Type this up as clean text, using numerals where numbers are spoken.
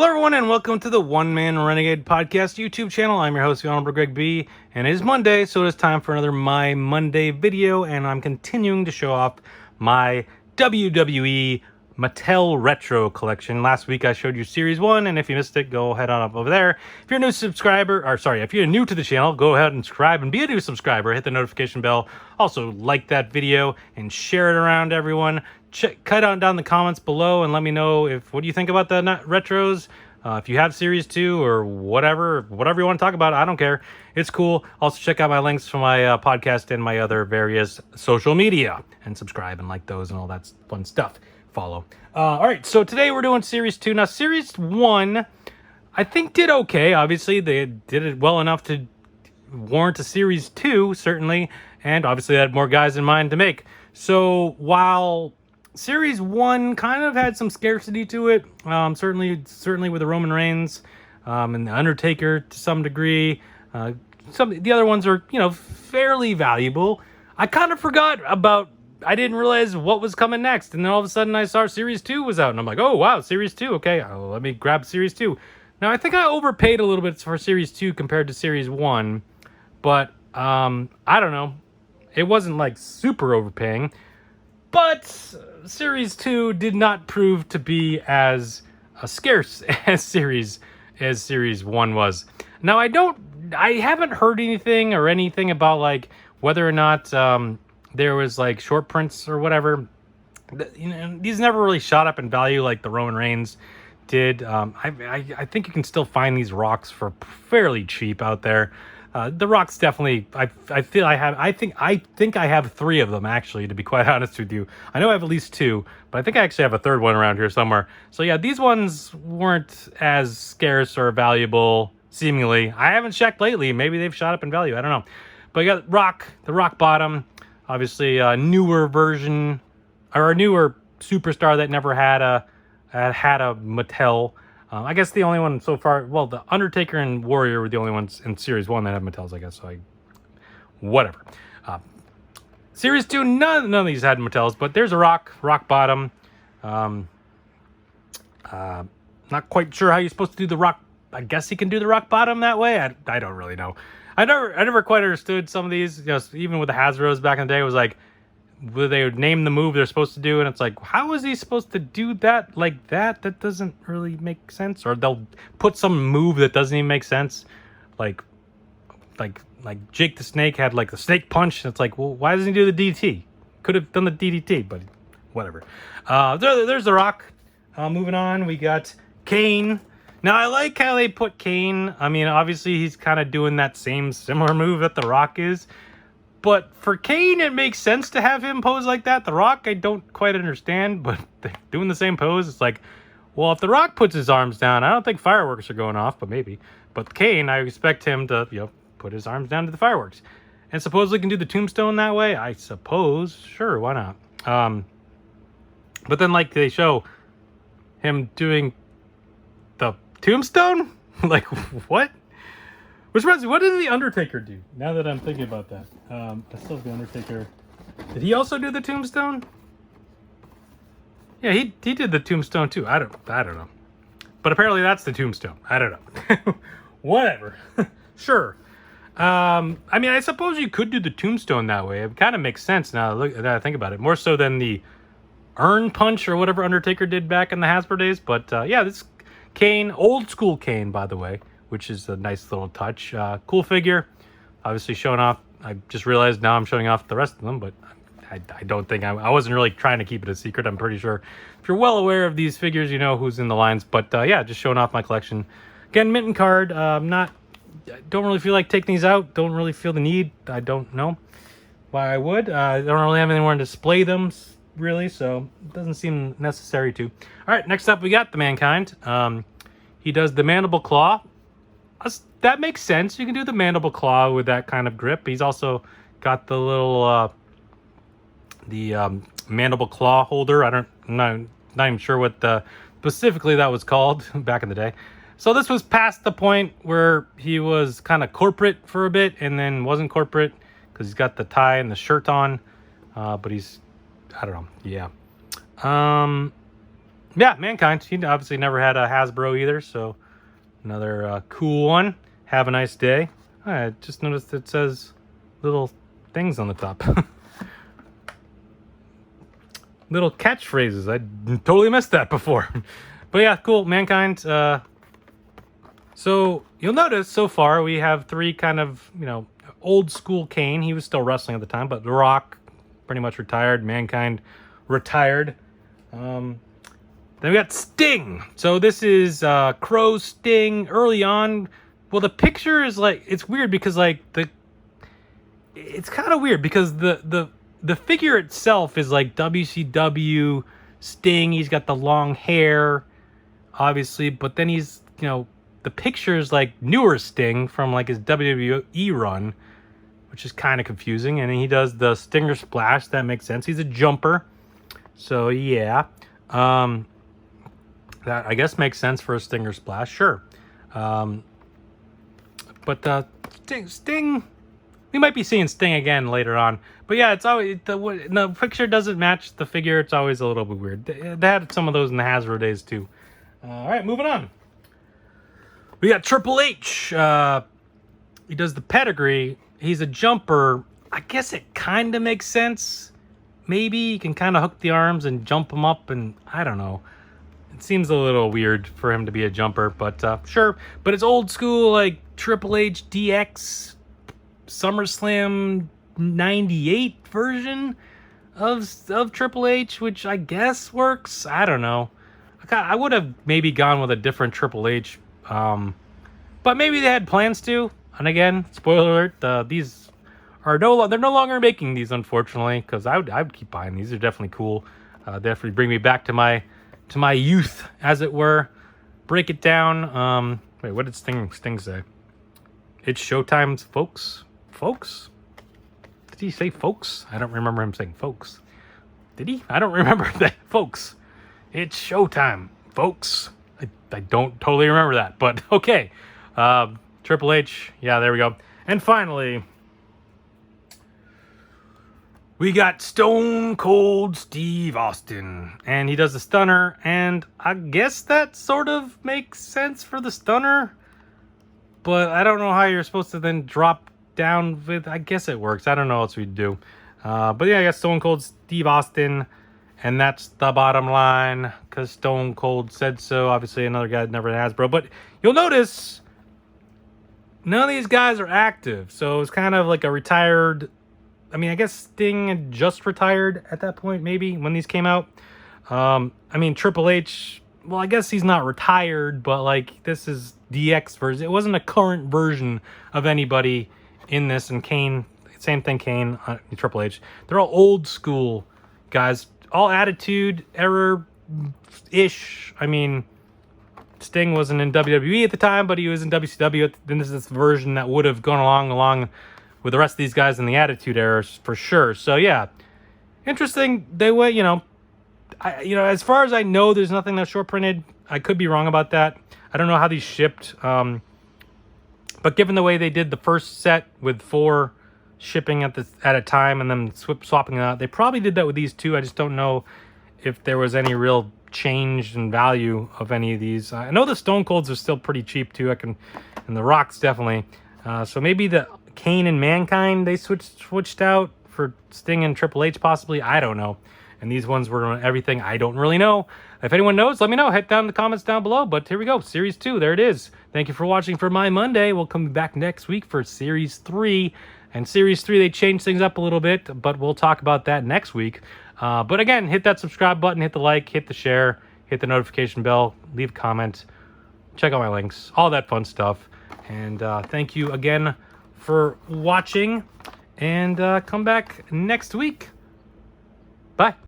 Hello, everyone, and welcome to the One Man Renegade Podcast YouTube channel. I'm your host, the Honorable Greg B, and it is Monday, so it is time for another My Monday video, and I'm continuing to show off my WWE Mattel Retro Collection. Last week, I showed you Series 1, and if you missed it, go head on up over there. If you're a new subscriber, if you're new to the channel, go ahead and subscribe and be a new subscriber. Hit the notification bell. Also, like that video and share it around, everyone. Cut down the comments below and let me know what do you think about the retros. If you have Series 2 or whatever you want to talk about, I don't care. It's cool. Also, check out my links for my podcast and my other various social media. And subscribe and like those and all that fun stuff. Follow. All right, so today we're doing Series 2. Now, Series 1, I think did okay. Obviously, they did it well enough to warrant a Series 2, certainly. And obviously, they had more guys in mind to make. So, while Series 1 kind of had some scarcity to it, certainly with the Roman Reigns and the Undertaker to some degree. The other ones are, fairly valuable. I kind of forgot about, I didn't realize what was coming next. And then all of a sudden I saw Series 2 was out. And I'm like, oh, wow, Series 2. Okay, let me grab Series 2. Now, I think I overpaid a little bit for Series 2 compared to Series 1. But, I don't know. It wasn't, like, super overpaying. But Series 2 did not prove to be as scarce as Series 1 was. Now, I haven't heard anything about, like, whether or not there was, like, short prints or whatever. These never really shot up in value like the Roman Reigns did. I think you can still find these rocks for fairly cheap out there. The rocks definitely. I think I have 3 of them, actually, to be quite honest with you. I know I have at least 2, but I think I actually have a third one around here somewhere. So yeah, these ones weren't as scarce or valuable, seemingly. I haven't checked lately. Maybe they've shot up in value. I don't know. But you got the rock bottom, obviously a newer version or a newer superstar that never had a Mattel. I guess the only one so far, well, the Undertaker and Warrior were the only ones in Series 1 that have Mattels, I guess. So whatever. Series 2, none of these had Mattels, but there's a rock bottom. Not quite sure how you're supposed to do the rock. I guess you can do the rock bottom that way. I don't really know. I never quite understood some of these. Even with the Hasbros back in the day, it was like, they would name the move they're supposed to do, and it's like, how is he supposed to do that like that? That doesn't really make sense. Or they'll put some move that doesn't even make sense, like Jake the Snake had like the snake punch, and it's like, well, why doesn't he do the DDT? Could have done the DDT, but whatever. There's the Rock. Moving on, we got Kane. Now, I like how they put Kane. I mean, obviously he's kind of doing that similar move that the Rock is. But for Kane, it makes sense to have him pose like that. The Rock, I don't quite understand, but doing the same pose, it's like, well, if The Rock puts his arms down, I don't think fireworks are going off, but maybe. But Kane, I expect him to, put his arms down to the fireworks. And supposedly can do the tombstone that way? I suppose. Sure, why not? But then, like, they show him doing the tombstone? Like, what? Which reminds me, what did the Undertaker do? Now that I'm thinking about that, I still have the Undertaker. Did he also do the tombstone? Yeah, he did the tombstone too. I don't know, but apparently that's the tombstone. I don't know. Whatever. Sure. I mean, I suppose you could do the tombstone that way. It kind of makes sense now that I think about it. More so than the urn punch or whatever Undertaker did back in the Hasbro days. But yeah, this Kane, old school Kane, by the way, which is a nice little touch. Cool figure. Obviously showing off. I just realized now I'm showing off the rest of them, but I don't think I wasn't really trying to keep it a secret. I'm pretty sure if you're well aware of these figures, you know who's in the lines. But yeah, just showing off my collection. Again, mint and card. Don't really feel like taking these out. Don't really feel the need. I don't know why I would. I don't really have anywhere to display them, really, so it doesn't seem necessary to. All right, next up we got the Mankind. He does the Mandible Claw. That makes sense. You can do the Mandible Claw with that kind of grip. He's also got the little Mandible Claw holder. I'm not even sure what specifically that was called back in the day. So this was past the point where he was kind of corporate for a bit and then wasn't corporate because he's got the tie and the shirt on. But he's, I don't know. Yeah. yeah, Mankind. He obviously never had a Hasbro either, so another cool one. Have a nice day. I just noticed it says little things on the top. Little catchphrases. I totally missed that before. But yeah, cool. Mankind. So you'll notice so far we have three kind of, old school Kane. He was still wrestling at the time, but The Rock pretty much retired. Mankind retired. Then we got Sting. So this is Crow Sting early on. Well, the picture is like, it's weird because it's kind of weird because the figure itself is like WCW Sting. He's got the long hair, obviously, but then he's, the picture is like newer Sting from like his WWE run, which is kind of confusing. And he does the Stinger Splash. That makes sense. He's a jumper. So, yeah. That, I guess, makes sense for a Stinger Splash. Sure. But Sting, we might be seeing Sting again later on. But yeah, it's always the picture doesn't match the figure. It's always a little bit weird. They had some of those in the Hasbro days too. All right, moving on. We got Triple H. He does the pedigree. He's a jumper. I guess it kind of makes sense. Maybe you can kind of hook the arms and jump him up, and I don't know. It seems a little weird for him to be a jumper, but sure. But it's old school, like Triple H DX SummerSlam 98 version of Triple H, which I guess works. I don't know. I would have maybe gone with a different Triple H, but maybe they had plans to. And again, spoiler alert: these are they're no longer making these, unfortunately. Because I would keep buying these. They're definitely cool. Definitely bring me back to my youth, as it were. Break it down. Wait, what did Sting say? It's showtime, folks. Folks? Did he say folks? I don't remember him saying folks. Did he? I don't remember that. Folks. It's showtime, folks. I don't totally remember that, but okay. Triple H. Yeah, there we go. And finally, we got Stone Cold Steve Austin. And he does the stunner, and I guess that sort of makes sense for the stunner. But I don't know how you're supposed to then drop down with... I guess it works. I don't know what else we'd do. But yeah, I guess Stone Cold Steve Austin. And that's the bottom line, because Stone Cold said so. Obviously, another guy that never has, bro. But you'll notice none of these guys are active. So it's kind of like a retired... I mean, I guess Sting had just retired at that point, maybe, when these came out. I mean, Triple H... Well, I guess he's not retired, but, like, this is DX version. It wasn't a current version of anybody in this. And Kane, same thing, Kane, Triple H. They're all old school guys. All Attitude Era-ish. I mean, Sting wasn't in WWE at the time, but he was in WCW. Then this is this version that would have gone along with the rest of these guys in the Attitude Era for sure. So, yeah. Interesting. They went, as far as I know, there's nothing that's short printed. I could be wrong about that. I don't know how these shipped. But given the way they did the first set with 4 shipping at a time and then swapping it out, they probably did that with these too. I just don't know if there was any real change in value of any of these. I know the Stone Colds are still pretty cheap too. And the Rocks definitely. So maybe the Kane and Mankind they switched out for Sting and Triple H possibly. I don't know. And these ones were on everything. I don't really know. If anyone knows, let me know. Head down in the comments down below. But here we go. Series 2. There it is. Thank you for watching for my Monday. We'll come back next week for Series 3. And Series 3, they changed things up a little bit. But we'll talk about that next week. But again, hit that subscribe button. Hit the like. Hit the share. Hit the notification bell. Leave a comment. Check out my links. All that fun stuff. And thank you again for watching. And come back next week. Bye.